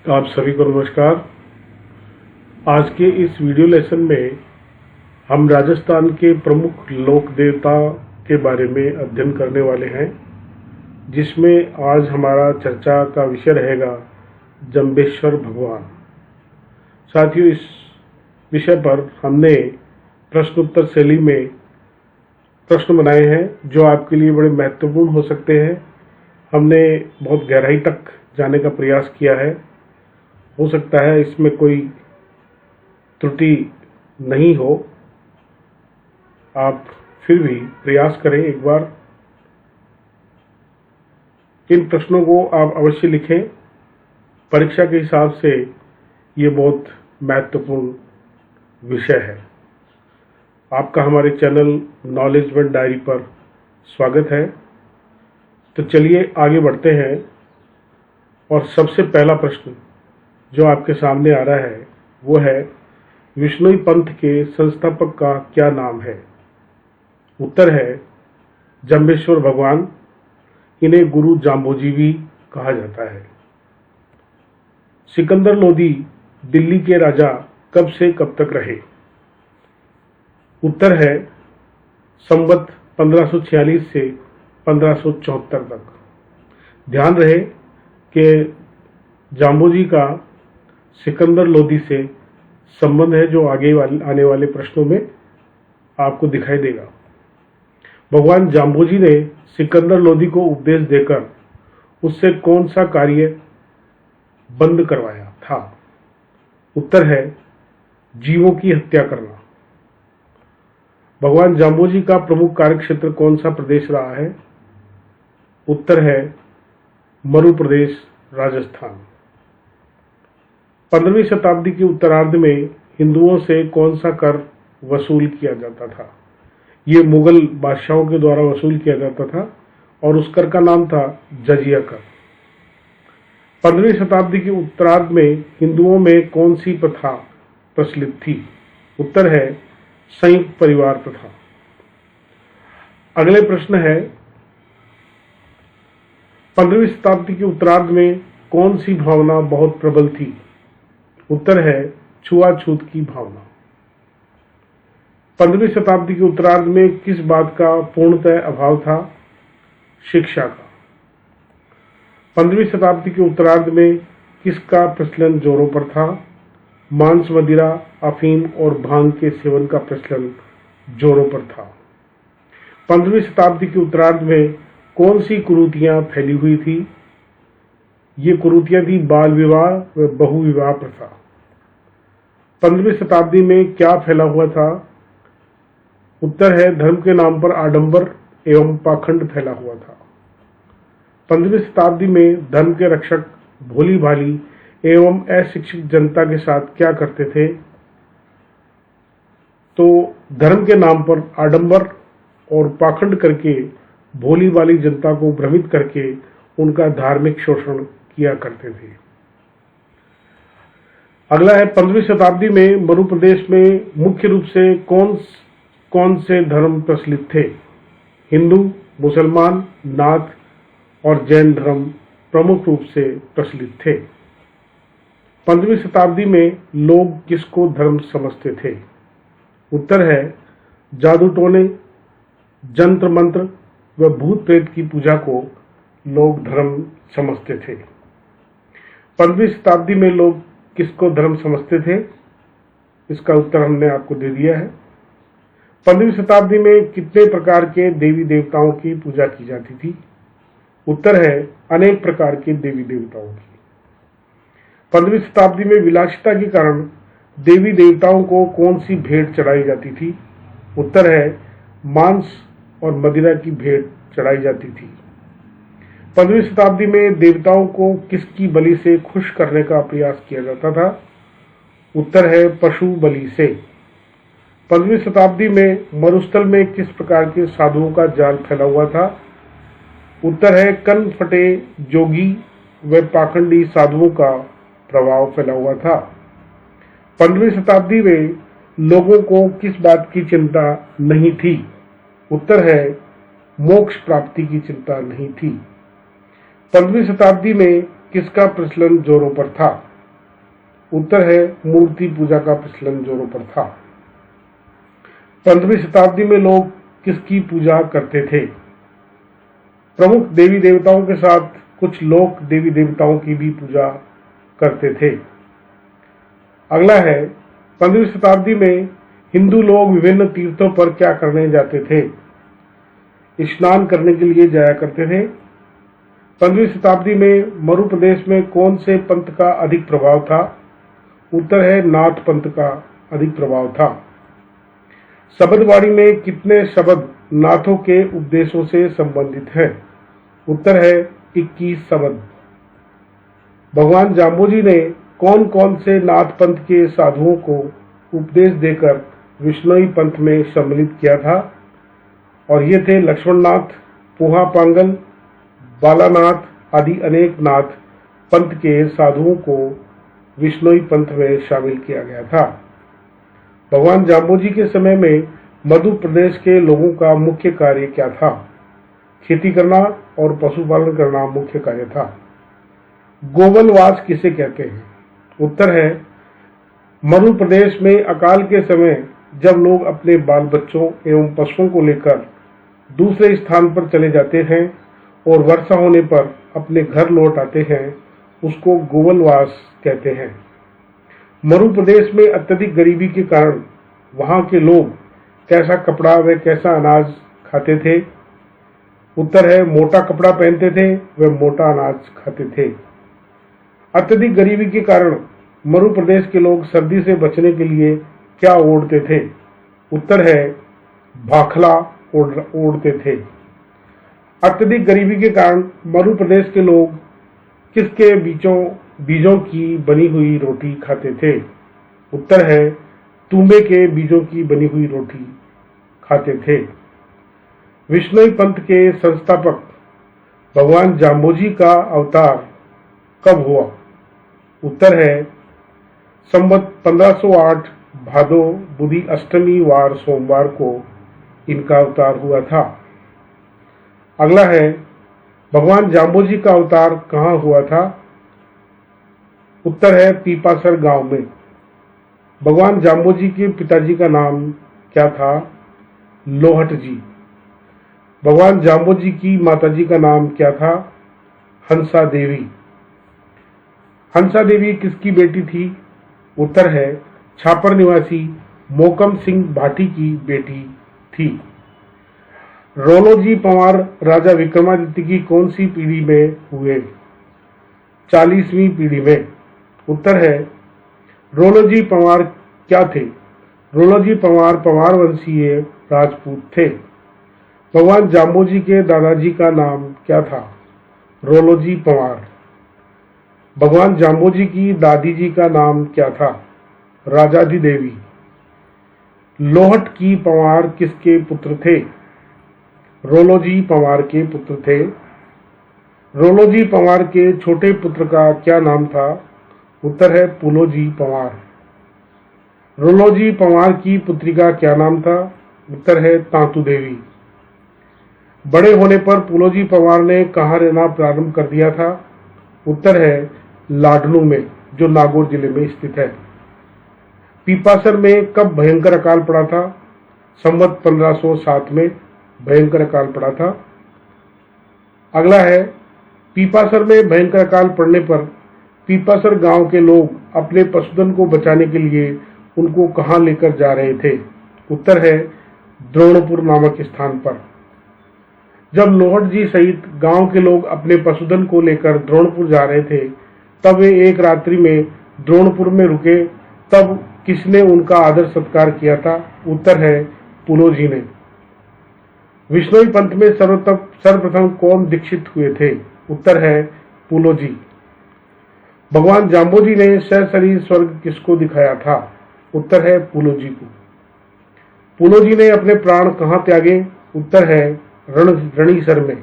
आप सभी को नमस्कार। आज के इस वीडियो लेसन में हम राजस्थान के प्रमुख लोक देवता के बारे में अध्ययन करने वाले हैं, जिसमें आज हमारा चर्चा का विषय रहेगा जंबेश्वर भगवान। साथियों, इस विषय पर हमने प्रश्नोत्तर शैली में प्रश्न बनाए हैं जो आपके लिए बड़े महत्वपूर्ण हो सकते हैं। हमने बहुत गहराई तक जाने का प्रयास किया है। हो सकता है इसमें कोई त्रुटि नहीं हो, आप फिर भी प्रयास करें एक बार। इन प्रश्नों को आप अवश्य लिखें। परीक्षा के हिसाब से ये बहुत महत्वपूर्ण विषय है। आपका हमारे चैनल नॉलेजमेंट डायरी पर स्वागत है। तो चलिए आगे बढ़ते हैं। और सबसे पहला प्रश्न जो आपके सामने आ रहा है वो है, विश्नोई पंथ के संस्थापक का क्या नाम है? उत्तर है जंबेश्वर भगवान। इन्हें गुरु जाम्बोजी भी कहा जाता है। सिकंदर लोदी दिल्ली के राजा कब से कब तक रहे? उत्तर है संवत 1546 से 1574 तक। ध्यान रहे कि जाम्बोजी का सिकंदर लोदी से संबंध है, जो आगे आने वाले प्रश्नों में आपको दिखाई देगा। भगवान जाम्बोजी ने सिकंदर लोदी को उपदेश देकर उससे कौन सा कार्य बंद करवाया था? उत्तर है जीवों की हत्या करना। भगवान जाम्बोजी का प्रमुख कार्यक्षेत्र कौन सा प्रदेश रहा है? उत्तर है मरु प्रदेश, राजस्थान। 15वीं शताब्दी के उत्तरार्ध में हिंदुओं से कौन सा कर वसूल किया जाता था? ये मुगल बादशाहों के द्वारा वसूल किया जाता था और उस कर का नाम था जजिया कर। 15वीं शताब्दी के उत्तरार्ध में हिंदुओं में कौन सी प्रथा प्रचलित थी? उत्तर है संयुक्त परिवार प्रथा। अगले प्रश्न है, 15वीं शताब्दी के उत्तरार्ध में कौन सी भावना बहुत प्रबल थी? उत्तर है छुआछूत की भावना। 15वीं शताब्दी के उत्तरार्ध में किस बात का पूर्णतः अभाव था? शिक्षा का। 15वीं शताब्दी के उत्तरार्ध में किसका प्रचलन जोरों पर था? मांस, मदिरा, अफीम और भांग के सेवन का प्रचलन जोरों पर था। 15वीं शताब्दी के उत्तरार्ध में कौन सी कुरीतियां फैली हुई थी? ये कुरीतियां थी बाल विवाह व बहु विवाह प्रथा। 15वीं शताब्दी में क्या फैला हुआ था? उत्तर है धर्म के नाम पर आडंबर एवं पाखंड फैला हुआ था। 15वीं शताब्दी में धर्म के रक्षक भोली भाली एवं अशिक्षित जनता के साथ क्या करते थे? तो धर्म के नाम पर आडंबर और पाखंड करके भोली भाली जनता को भ्रमित करके उनका धार्मिक शोषण किया करते थे। अगला है, 15वीं शताब्दी में मरु प्रदेश में मुख्य रूप से कौन से धर्म प्रचलित थे? हिंदू, मुसलमान, नाथ और जैन धर्म प्रमुख रूप से प्रचलित थे। 15वीं शताब्दी में लोग किसको धर्म समझते थे? उत्तर है जादू टोने, जंत्र मंत्र व भूत प्रेत की पूजा को लोग धर्म समझते थे। 15वीं शताब्दी में लोग किसको धर्म समझते थे? इसका उत्तर हमने आपको दे दिया है। 15वीं शताब्दी में कितने प्रकार के देवी देवताओं की पूजा की जाती थी? उत्तर है अनेक प्रकार के देवी देवताओं की। 15वीं शताब्दी में विलासिता के कारण देवी देवताओं को कौन सी भेंट चढ़ाई जाती थी? उत्तर है मांस और मदिरा की भेंट चढ़ाई जाती थी। 15वीं शताब्दी में देवताओं को किसकी बलि से खुश करने का प्रयास किया जाता था? उत्तर है पशु बलि से। 15वीं शताब्दी में मरुस्थल में किस प्रकार के साधुओं का जाल फैला हुआ था? उत्तर है कन फटे जोगी व पाखंडी साधुओं का प्रभाव फैला हुआ था। 15वीं शताब्दी में लोगों को किस बात की चिंता नहीं थी? उत्तर है मोक्ष प्राप्ति की चिंता नहीं थी। 15वीं शताब्दी में किसका प्रचलन जोरों पर था? उत्तर है मूर्ति पूजा का प्रचलन जोरों पर था। 15वीं शताब्दी में लोग किसकी पूजा करते थे? प्रमुख देवी देवताओं के साथ कुछ लोक देवी देवताओं की भी पूजा करते थे। अगला है 15वीं शताब्दी में हिंदू लोग विभिन्न तीर्थों पर क्या करने जाते थे? स्नान करने के लिए जाया करते थे। 15वीं शताब्दी में मरु प्रदेश में कौन से पंथ का अधिक प्रभाव था? उत्तर है नाथ पंथ का अधिक प्रभाव था। शब्दवाणी में कितने शब्द नाथों के उपदेशों से संबंधित हैं? उत्तर है 21 शब्द। भगवान जाम्बोजी ने कौन कौन से नाथ पंथ के साधुओं को उपदेश देकर विष्णोई पंथ में सम्मिलित किया था? और ये थे लक्ष्मणनाथ, पोहा पांगल, बालानाथ आदि अनेक नाथ पंथ के साधुओं को विष्णोई पंथ में शामिल किया गया था। भगवान जाम्बोजी के समय में मध्य प्रदेश के लोगों का मुख्य कार्य क्या था? खेती करना और पशुपालन करना मुख्य कार्य था। गोवनवास किसे कहते हैं? उत्तर है मध्य प्रदेश में अकाल के समय जब लोग अपने बाल बच्चों एवं पशुओं को लेकर दूसरे स्थान पर चले जाते हैं और वर्षा होने पर अपने घर लौट आते हैं, उसको गोवनवास कहते हैं। मरु प्रदेश में अत्यधिक गरीबी के कारण वहां के लोग कैसा कपड़ा व कैसा अनाज खाते थे? उत्तर है मोटा कपड़ा पहनते थे व मोटा अनाज खाते थे। अत्यधिक गरीबी के कारण मरु प्रदेश के लोग सर्दी से बचने के लिए क्या ओढ़ते थे? उत्तर है भाखला ओढ़ते थे। अत्यधिक गरीबी के कारण मरु प्रदेश के लोग किसके बीजों की बनी हुई रोटी खाते थे? उत्तर है तुम्बे के बीजों की बनी हुई रोटी खाते थे। विष्णोई पंथ के संस्थापक भगवान जाम्बोजी का अवतार कब हुआ? उत्तर है संवत 1508 भादो बुधी अष्टमी वार सोमवार को इनका अवतार हुआ था। अगला है भगवान जाम्बोजी का अवतार कहाँ हुआ था? उत्तर है पीपासर गांव में। भगवान जाम्बोजी के पिताजी का नाम क्या था? लोहट जी। भगवान जाम्बोजी की माताजी का नाम क्या था? हंसा देवी। हंसा देवी किसकी बेटी थी? उत्तर है छापर निवासी मोकम सिंह भाटी की बेटी थी। रोलोजी पंवार राजा विक्रमादित्य की कौन सी पीढ़ी में हुए? 40वीं पीढ़ी में। उत्तर है रोलोजी पंवार क्या थे? रोलोजी पंवार पंवार वंशीय राजपूत थे। भगवान जाम्बोजी के दादाजी का नाम क्या था? रोलोजी पंवार। भगवान जाम्बोजी की दादी जी का नाम क्या था? राजाधी देवी। लोहट की पंवार किसके पुत्र थे? रोलोजी पंवार के पुत्र थे। रोलोजी पंवार के छोटे पुत्र का क्या नाम था? उत्तर है पुलोजी पंवार। रोलोजी पंवार की पुत्री का क्या नाम था? उत्तर है तांतु देवी। बड़े होने पर पुलोजी पंवार ने कहाँ रहना प्रारंभ कर दिया था? उत्तर है लाडनू में, जो नागौर जिले में स्थित है। पीपासर में कब भयंकर अकाल पड़ा था? संवत 1507 में भयंकर अकाल पड़ा था। अगला है पीपासर में भयंकर अकाल पड़ने पर पीपासर गांव के लोग अपने पशुधन को बचाने के लिए उनको कहां लेकर जा रहे थे? उत्तर है द्रोणपुर नामक स्थान पर। जब लोहट जी सहित गांव के लोग अपने पशुधन को लेकर द्रोणपुर जा रहे थे, तब वे एक रात्रि में द्रोणपुर में रुके। तब किसने उनका आदर सत्कार किया था? उत्तर है पुलोजी ने। विष्णोई पंथ में सर्वप्रथम कौन दीक्षित हुए थे? उत्तर है पुलोजी। भगवान जाम्बोजी ने सशरीर स्वर्ग किसको दिखाया था? उत्तर है पुलोजी को। पुलोजी ने अपने प्राण कहाँ त्यागे? उत्तर है रणीसर में।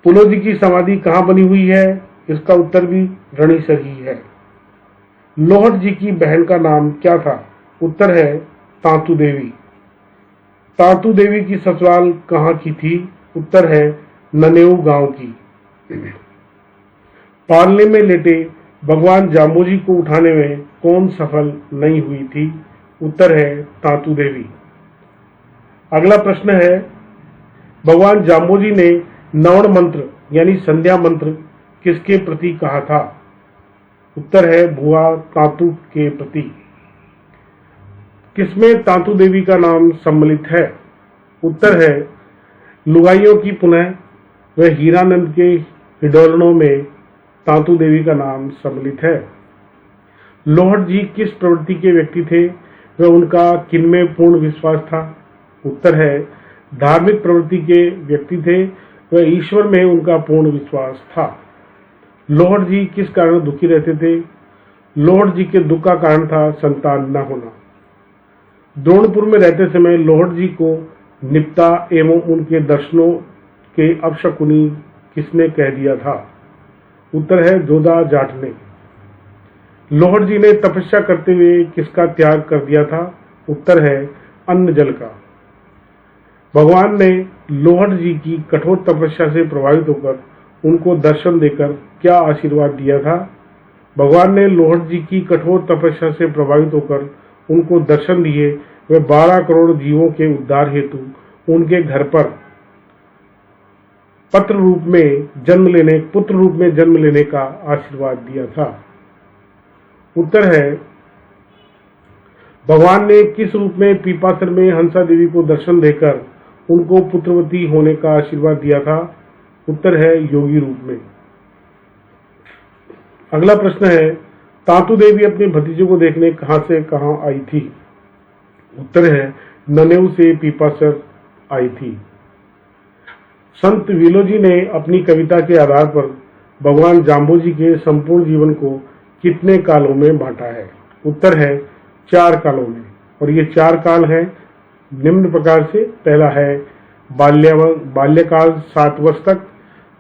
पुलोजी की समाधि कहाँ बनी हुई है? इसका उत्तर भी रणीसर ही है। लोहट जी की बहन का नाम क्या था? उत्तर है तांतु देवी। तांतु देवी की ससुराल कहाँ की थी? उत्तर है ननेऊ गांव की। पालने में लेटे भगवान जाम्बोजी को उठाने में कौन सफल नहीं हुई थी? उत्तर है तांतु देवी। अगला प्रश्न है, भगवान जाम्बोजी ने नवण मंत्र यानी संध्या मंत्र किसके प्रति कहा था? उत्तर है बुआ तांतु के प्रति। किसमें तांतु देवी का नाम सम्मिलित है? उत्तर है लुगाइयों की पुनः व हीरानंद के हिडोलनों में तांतु देवी का नाम सम्मिलित है। लोहट जी किस प्रवृत्ति के व्यक्ति थे व उनका किनमें पूर्ण विश्वास था? उत्तर है धार्मिक प्रवृत्ति के व्यक्ति थे व ईश्वर में उनका पूर्ण विश्वास था। लोहट जी किस कारण दुखी रहते थे? लोहट जी के दुख का कारण था संतान न होना। द्रोणपुर में रहते समय लोहट जी को निपटा एवं उनके दर्शनों के अपशकुनी किसने कह दिया था? उत्तर है जोधा जाट ने। लोहट जी ने तपस्या करते हुए किसका त्याग कर दिया था? उत्तर है अन्न जल का। भगवान ने लोहट जी की कठोर तपस्या से प्रभावित होकर उनको दर्शन देकर क्या आशीर्वाद दिया था? भगवान ने लोहट जी की कठोर तपस्या से प्रभावित होकर उनको दर्शन दिए वे 12 करोड़ जीवों के उद्धार हेतु उनके घर पर पुत्र रूप में जन्म लेने का आशीर्वाद दिया था। उत्तर है भगवान ने किस रूप में पीपासर में हंसा देवी को दर्शन देकर उनको पुत्रवती होने का आशीर्वाद दिया था? उत्तर है योगी रूप में। अगला प्रश्न है, तांतु देवी अपने भतीजे को देखने कहां से कहां आई थी? उत्तर है ननेऊ से पीपासर आई थी। संत विलोजी ने अपनी कविता के आधार पर भगवान जाम्बोजी के संपूर्ण जीवन को कितने कालों में बांटा है? उत्तर है 4 कालों में, और ये 4 काल है निम्न प्रकार से। पहला है बाल्यकाल 7 वर्ष तक,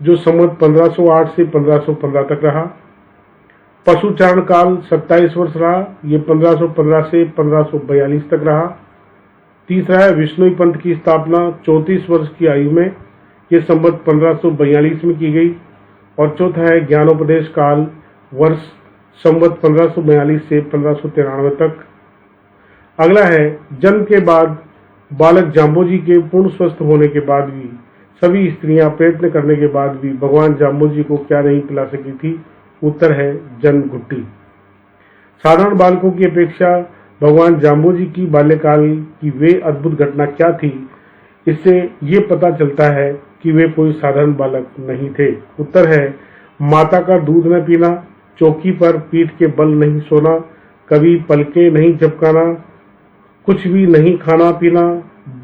जो संवत 1508 से 1515 तक रहा। पशुचारण काल 27 वर्ष रहा, ये 1515 से 1542 तक रहा। तीसरा है विष्णुई पंथ की स्थापना 34 वर्ष की आयु में, ये संवत 1542 में की गई। और चौथा है ज्ञानोपदेश काल वर्ष संवत 1542 से 1593 तक। अगला है जन्म के बाद बालक जाम्बोजी के पूर्ण स्वस्थ होने के बाद भी सभी स्त्रियां प्रयत्न करने के बाद भी भगवान जाम्बोजी को क्या नहीं पिला सकी थी? उत्तर है जन्म घुट्टी। साधारण बालकों की अपेक्षा भगवान जाम्बोजी की बाल्यकाल की वे अद्भुत घटना क्या थी? इससे ये पता चलता है कि वे कोई साधारण बालक नहीं थे। उत्तर है माता का दूध न पीना, चौकी पर पीठ के बल नहीं सोना, कभी पलके नहीं झपकाना, कुछ भी नहीं खाना पीना,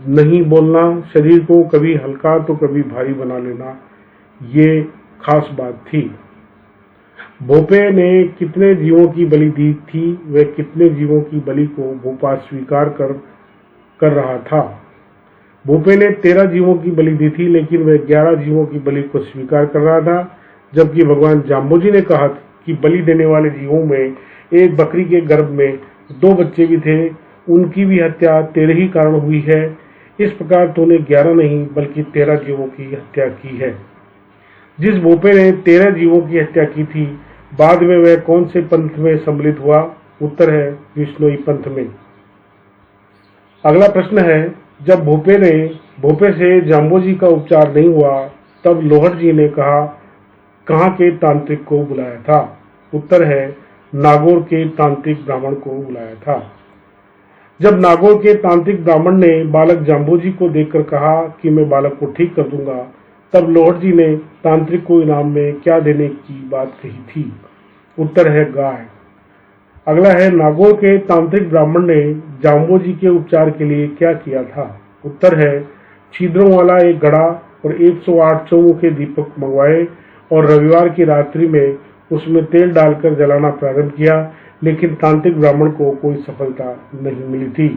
नहीं बोलना, शरीर को कभी हल्का तो कभी भारी बना लेना, ये खास बात थी। भोपे ने कितने जीवों की बलि दी थी? वह कितने जीवों की बलि को भोपा स्वीकार कर रहा था? भोपे ने 13 जीवों की बलि दी थी, लेकिन वह 11 जीवों की बलि को स्वीकार कर रहा था, जबकि भगवान जाम्बोजी ने कहा कि बलि देने वाले जीवों में एक बकरी के गर्भ में 2 बच्चे भी थे, उनकी भी हत्या तेरे ही कारण हुई है। इस प्रकार तूने 11 नहीं बल्कि 13 जीवों की हत्या की है। जिस भोपे ने 13 जीवों की हत्या की थी, बाद में वह कौन से पंथ में सम्मिलित हुआ? उत्तर है विष्णुई पंथ में। अगला प्रश्न है, जब भोपे से जाम्बोजी का उपचार नहीं हुआ, तब लोहट जी ने कहाँ के तांत्रिक को बुलाया था? उत्तर है नागौर के तांत्रिक ब्राह्मण को बुलाया था। जब नागौर के तांत्रिक ब्राह्मण ने बालक जाम्बोजी को देखकर कहा कि मैं बालक को ठीक कर दूंगा, तब लोहट जी ने तांत्रिक को इनाम में क्या देने की बात कही थी? उत्तर है गाय। अगला है नागौर के तांत्रिक ब्राह्मण ने जाम्बोजी के उपचार के लिए क्या किया था? उत्तर है छिद्रों वाला एक घड़ा और 108 चौमुखे दीपक मंगवाए और रविवार की रात्रि में उसमें तेल डालकर जलाना प्रारंभ किया, लेकिन तांत्रिक ब्राह्मण को कोई सफलता नहीं मिली थी।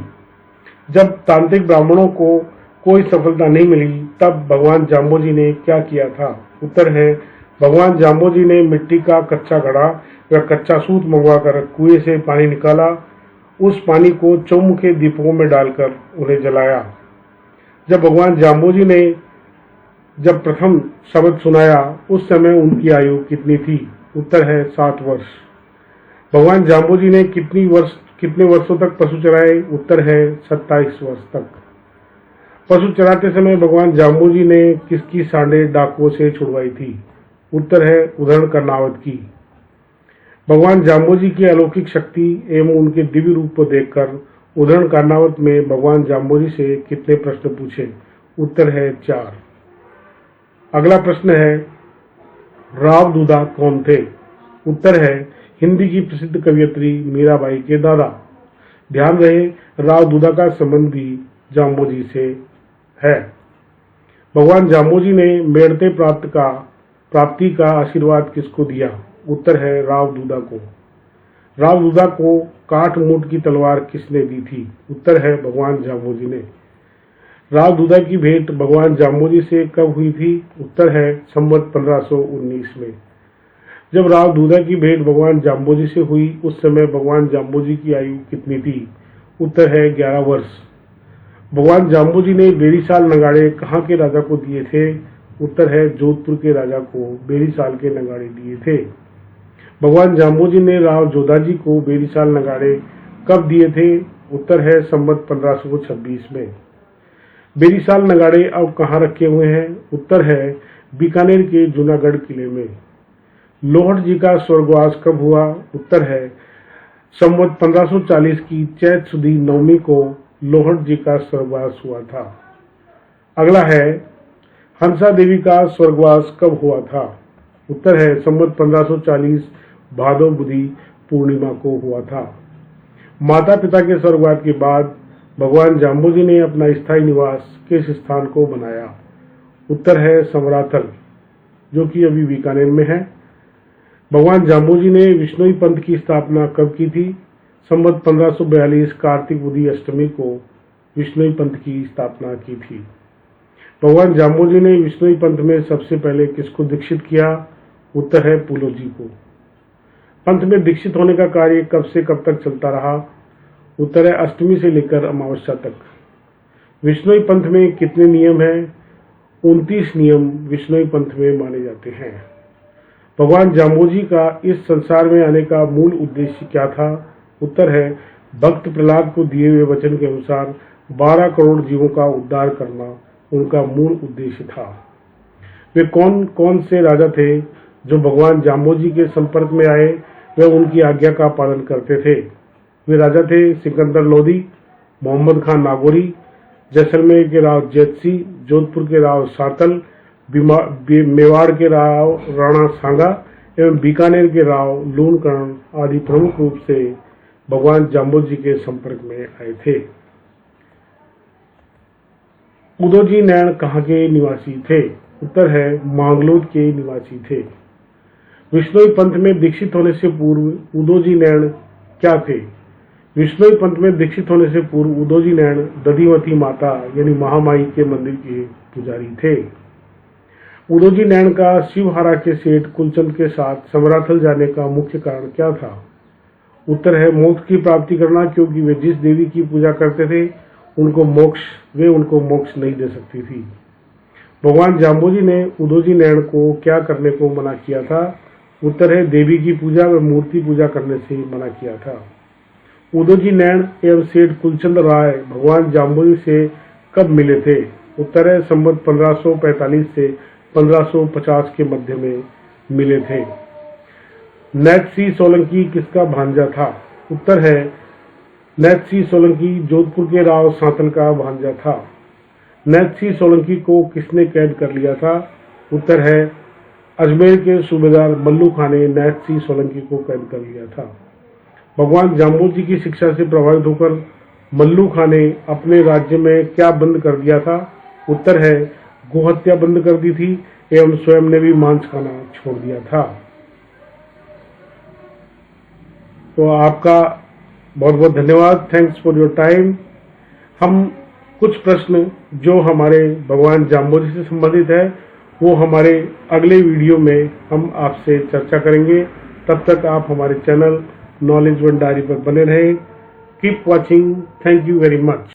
जब तांत्रिक ब्राह्मणों को कोई सफलता नहीं मिली, तब भगवान जाम्बोजी ने क्या किया था? उत्तर है भगवान जाम्बोजी ने मिट्टी का कच्चा घड़ा व कच्चा सूत मंगवाकर कुएं से पानी निकाला, उस पानी को चौमुखे दीपकों में डालकर उन्हें जलाया। जब भगवान जाम्बोजी ने प्रथम शब्द सुनाया, उस समय उनकी आयु कितनी थी? उत्तर है 7 वर्ष। भगवान जाम्बोजी ने कितने वर्षों तक पशु चराए? उत्तर है 27 वर्ष तक। पशु चराते समय भगवान जाम्बोजी ने किसकी सांडें डाकुओं से छुड़वाई थी? उत्तर है उदयन कर्नावत की। भगवान जाम्बोजी की अलौकिक शक्ति एवं उनके दिव्य रूप को देखकर उदयन कर्नावत में भगवान जाम्बोजी से कितने प्रश्न पूछे? उत्तर है 4। अगला प्रश्न है राव दूधा कौन थे? उत्तर है हिंदी की प्रसिद्ध कवयित्री मीराबाई के दादा। ध्यान रहे राव दूधा का संबंध भी जाम्बोजी से है। भगवान जाम्बोजी ने मेड़ते प्राप्ति का आशीर्वाद किसको दिया? उत्तर है राव दूधा को। राव दूधा को काठ मूठ की तलवार किसने दी थी? उत्तर है भगवान जाम्बोजी ने। राव दूधा की भेंट भगवान जाम्बोजी से कब हुई थी? उत्तर है संवत 1519 में। जब राव दूधा की भेंट भगवान जाम्बोजी से हुई उस समय भगवान जाम्बोजी की आयु कितनी थी? उत्तर है 11 वर्ष। भगवान जाम्बोजी ने बेरीसाल नगाड़े कहाँ के राजा को दिए थे? उत्तर है जोधपुर के राजा को बेरीसाल के नगाड़े दिए थे। भगवान जाम्बोजी ने राव जोधाजी को बेरीसाल नगाड़े कब दिए थे? उत्तर है संवत 1526 में। बेरीसाल नगाड़े अब कहाँ रखे हुए हैं? उत्तर है बीकानेर के जूनागढ़ किले में। लोहड़ जी का स्वर्गवास कब हुआ? उत्तर है संवत 1540 की चैत सुदी नवमी को लोहड़ जी का स्वर्गवास हुआ था। अगला है हंसा देवी का स्वर्गवास कब हुआ था? उत्तर है संवत 1540 भादो बुधी पूर्णिमा को हुआ था। माता पिता के स्वर्गवास के बाद भगवान जाम्बोजी ने अपना स्थायी निवास किस स्थान को बनाया? उत्तर है समराथल, जो कि अभी बीकानेर में है। भगवान जाम्बोजी ने विश्नोई पंथ की स्थापना कब की थी? संवत 1542 कार्तिक बुधी अष्टमी को विश्नोई पंथ की स्थापना की थी। भगवान जाम्बोजी ने विश्नोई पंथ में सबसे पहले किसको दीक्षित किया? उत्तर है पुलोजी को। पंथ में दीक्षित होने का कार्य कब से कब तक चलता रहा? उत्तर है अष्टमी से लेकर अमावस्या तक। विश्नोई पंथ में कितने नियम हैं? 29 नियम विश्नोई पंथ में माने जाते हैं। भगवान जाम्बोजी का इस संसार में आने का मूल उद्देश्य क्या था? उत्तर है भक्त प्रहलाद को दिए हुए वचन के अनुसार 12 करोड़ जीवों का उद्धार करना उनका मूल उद्देश्य था। वे कौन कौन से राजा थे जो भगवान जाम्बोजी के संपर्क में आए वे उनकी आज्ञा का पालन करते थे? वे राजा थे सिकंदर लोदी, मोहम्मद खान नागौरी, जैसलमेर के राव जैतसी, जोधपुर के राव सातल, मेवाड़ के राव राणा सांगा एवं बीकानेर के राव लूणकर्ण आदि प्रमुख रूप से भगवान जाम्बोजी के संपर्क में आए थे। उदोजी नैण कहाँ के निवासी थे? उत्तर है मांगलोद के निवासी थे। विश्नोई पंथ में दीक्षित होने से पूर्व उदोजी नैण क्या थे? विश्नोई पंथ में दीक्षित होने से पूर्व उदोजी नैण दधिवती माता यानी महामाई के मंदिर के पुजारी थे। उदोजी नैण का शिवहारा के सेठ कुलचंद के साथ समराथल जाने का मुख्य कारण क्या था? उत्तर है मोक्ष की प्राप्ति करना, क्योंकि वे जिस देवी की पूजा करते थे उनको मोक्ष नहीं दे सकती थी। भगवान जाम्बोजी ने उदोजी नैण को क्या करने को मना किया था? उत्तर है देवी की पूजा व मूर्ति पूजा करने से मना किया था। उदोजी नैण एवं सेठ कुलचंद राय भगवान जाम्बोजी से कब मिले थे? उत्तर है संवत 1545 से 1550 के मध्य में मिले थे। नैतसी सोलंकी किसका भांजा था? उत्तर है नैतसी सोलंकी जोधपुर के राव सातल का भांजा था। नैतसी सोलंकी को किसने कैद कर लिया था? उत्तर है अजमेर के सूबेदार मल्लू खां ने नैतसी सोलंकी को कैद कर लिया था। भगवान जाम्बोजी की शिक्षा से प्रभावित होकर मल्लू खां ने अपने राज्य में क्या बंद कर दिया था? उत्तर है गोहत्या बंद कर दी थी एवं स्वयं ने भी मांस खाना छोड़ दिया था। तो आपका बहुत बहुत धन्यवाद। Thanks for your time. हम कुछ प्रश्न जो हमारे भगवान जाम्बोजी से संबंधित है वो हमारे अगले वीडियो में हम आपसे चर्चा करेंगे। तब तक आप हमारे चैनल नॉलेज वन डायरी पर बने रहें। Keep watching. Thank you very much.